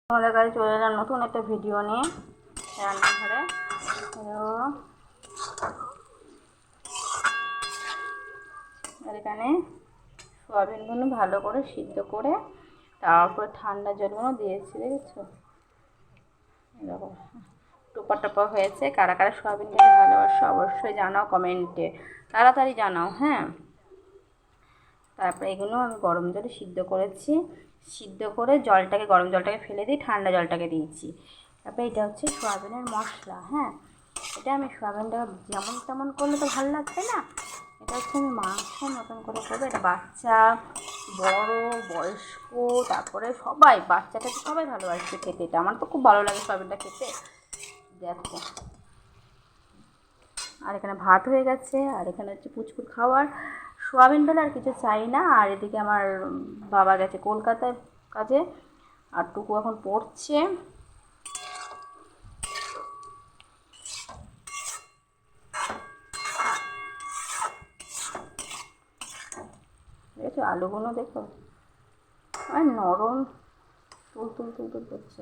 আমাদের কাছে চলে এলাম নতুন একটা ভিডিও নিয়ে রান্নাঘরে। আর এখানে সয়াবিনগুলো ভালো করে সিদ্ধ করে তারপরে ঠান্ডা জলগুলো দিয়েছি, দেখেছো? এরকম টোপা টোপা হয়েছে। কারা কারা সয়াবিন খেতে ভালোবাসো অবশ্যই জানাও কমেন্টে, তাড়াতাড়ি জানাও। হ্যাঁ, তারপরে এগুলো আমি গরম জলে সিদ্ধ করেছি, সিদ্ধ করে জলটাকে, গরম জলটাকে ফেলে দিই, ঠান্ডা জলটাকে দিয়েছি। তারপরে এটা হচ্ছে সয়াবিনের মশলা। হ্যাঁ, এটা আমি সয়াবিনটা যেমন তেমন করলে তো ভালো লাগবে না, এটা হচ্ছে আমি মাংসের মতন করে করবো। এটা বাচ্চা, বড়, বয়স্ক, তারপরে সবাই, বাচ্চাটা তো সবাই ভালোবাসবে খেতে। এটা আমার তো খুব ভালো লাগে সয়াবিনটা খেতে। দেখো, আর এখানে ভাত হয়ে গেছে, আর এখানে হচ্ছে পুচকুর খাওয়ার। সোয়াবিন পেলে আর কিছু চাই না। আর এদিকে আমার বাবা গেছে কলকাতায় কাজে, আর টুকু এখন পড়ছে। দেখেছো আলুগুলো, দেখো আর নরম, তুল তুল তুল তুল করছে।